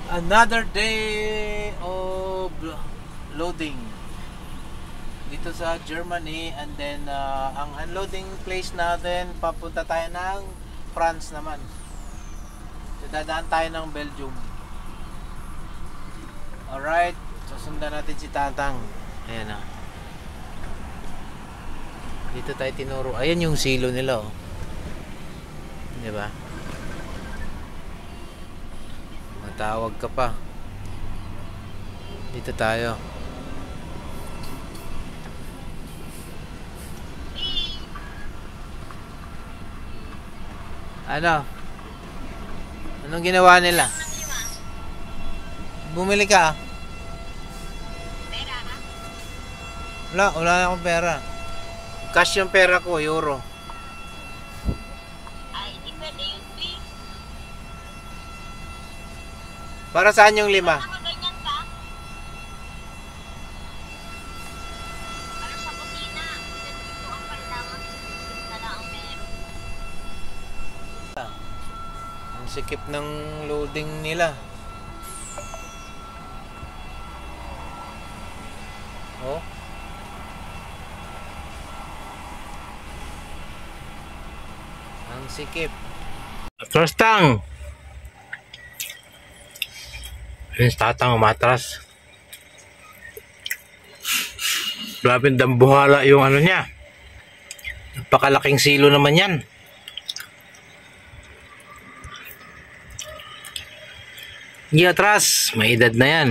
Another day of loading dito sa Germany, and then ang unloading place natin, papunta tayo ng France naman. Dadaan tayo ng Belgium. Alright, susundan natin si Tatang. Ayan na. Dito tayo tinuro. Ayan yung silo nila, oh. Diba? Matawag ka pa. Dito tayo. Ano? Anong ginawa nila? Bumili ka? Pera ka? Wala na akong pera. Cash yung pera ko, euro. Ay, di pwede yun, P. Para saan yung 5? Nakaganyan ka? Para sa kusina. Dito ang kailangan. Na lang ang meron. Ang sikip ng loading nila. Oh. Ang sikip. Trustang. Yung Tatang umatras. Grabe dambuhala yung ano niya. Napakalaking silo naman yan. Hindi atras. May edad na yan.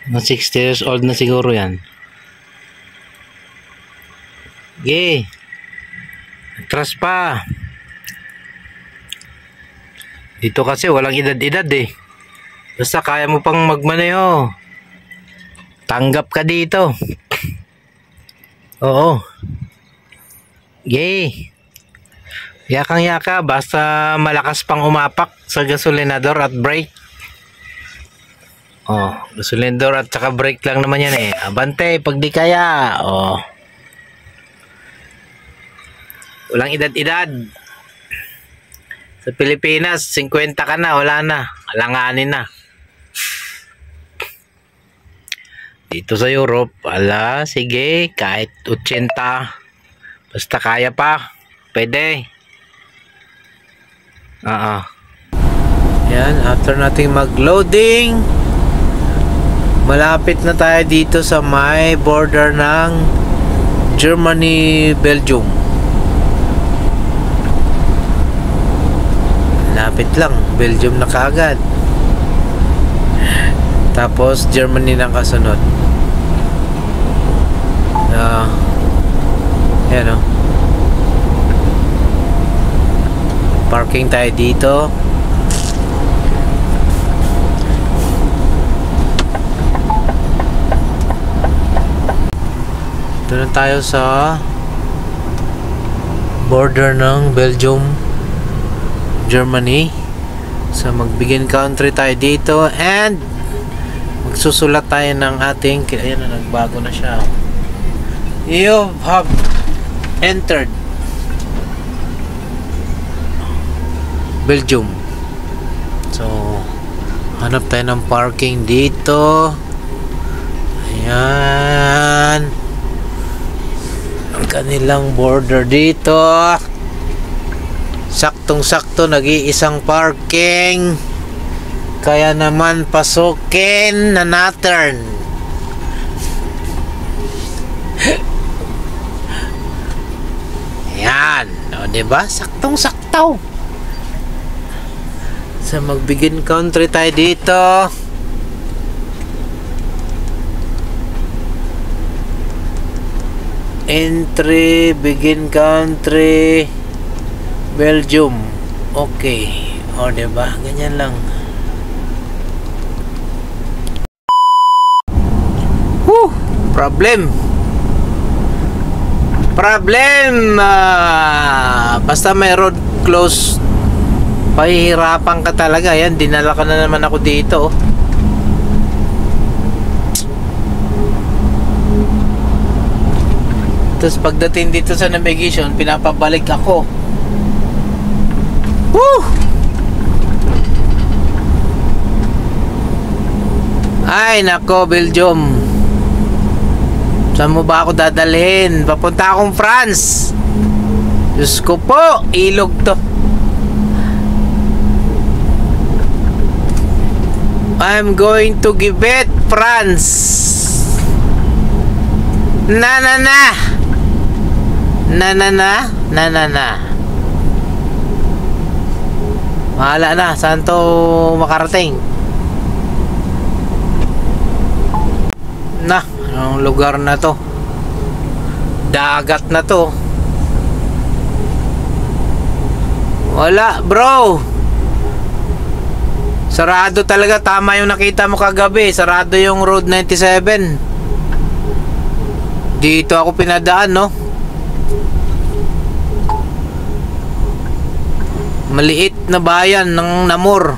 Mga 60 years old na siguro yan. Okay. Atras pa. Dito kasi walang edad-edad eh. Basta kaya mo pang magmaneho, tanggap ka dito. Oo. Yay. Yakang-yaka basta malakas pang umapak sa gasolinador at brake. Oh, gasolinador at saka brake lang naman yan eh. Abante pag di kaya. Oh. Walang edad-edad. Sa Pilipinas, 50 ka na, wala na. Alanganin na. Dito sa Europe, ala, sige, kahit 80. Basta kaya pa. Pwede. Yan, after nating mag-loading, malapit na tayo dito sa may border ng Germany, Belgium. Lapit lang, Belgium na kaagad. Tapos Germany nang kasunod. Ayan o. Parking tayo dito. Ito na tayo sa border ng Belgium, Germany. So mag-begin country tayo dito, and magsusulat tayo ng ating, ayan na, nagbago na siya. You have entered Belgium. So hanap tayo ng parking dito. Ayan ang kanilang border dito. Saktong-sakto, nag-iisang parking. Kaya naman pasukin na natin. Ayan, o diba? Saktong-sakto. So mag-begin country tayo dito. Entry, begin country, Belgium. Okay. O diba? Ganyan lang. Problem. Basta may road close, pahihirapan ka talaga. Yan, dinala ka na naman ako dito. Tapos pagdating dito sa navigation, pinapabalik ako. Woo! Ay nako, Belgium. Saan mo ba ako dadalhin? Papunta akong France. Diyos ko po, ilog to. I'm going to Givet, France. Na. Mahala na, saan to makarating? Na, anong lugar na to? Dagat na to. Wala, bro. Sarado talaga, tama yung nakita mo kagabi. Sarado yung Road 97. Dito ako pinadaan, no? Maliit na bayan ng Namur.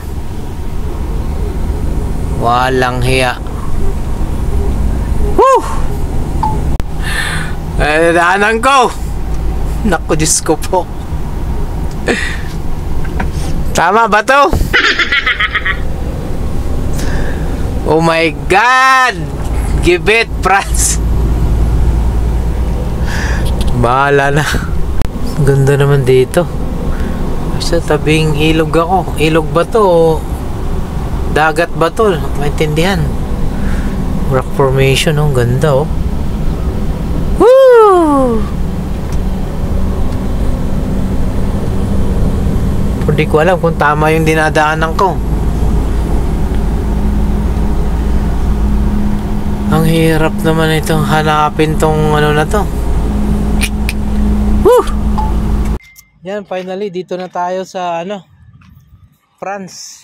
Walang hiya. Woo! Daanan ko. Naku, Diyos ko po. Tama ba to? Oh my God! Givet, France. Bahala na. Ganda naman dito. Sa tabing ilog ako. Ilog ba to o dagat ba to? Maintindihan. Rock formation, oh. Ganda, oh. Woo! Hindi ko alam kung tama yung dinadaanan ko. Ang hirap naman itong hanapin tong ano na to. Woo! Yan, finally dito na tayo sa ano, France.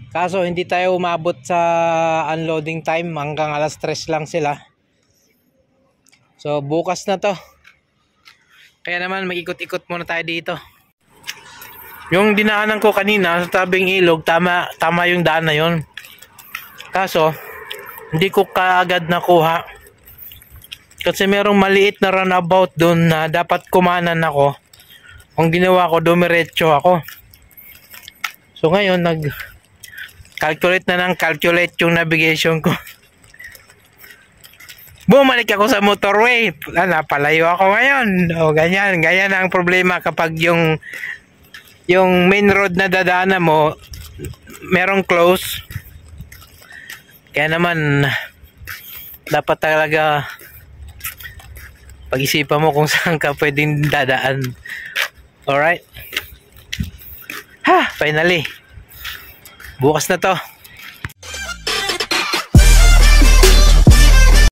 Kaso hindi tayo umabot sa unloading time, hanggang alas 3 lang sila. So bukas na to. Kaya naman mag-ikot-ikot muna tayo dito. Yung dinaanan ko kanina sa tabing ilog, tama yung daan na yon. Kaso hindi ko kaagad nakuha. Kasi merong maliit na runabout doon na dapat kumanan ako. Ang ginawa ko, dumiretso ako. So ngayon, calculate yung navigation ko. Bumalik ako sa motorway. Napalayo ako ngayon. O ganyan ang problema kapag yung main road na dadaanan mo, merong close. Kaya naman, dapat talaga pag-isipan mo kung saan ka pwedeng dadaan. Alright? Finally. Bukas na to.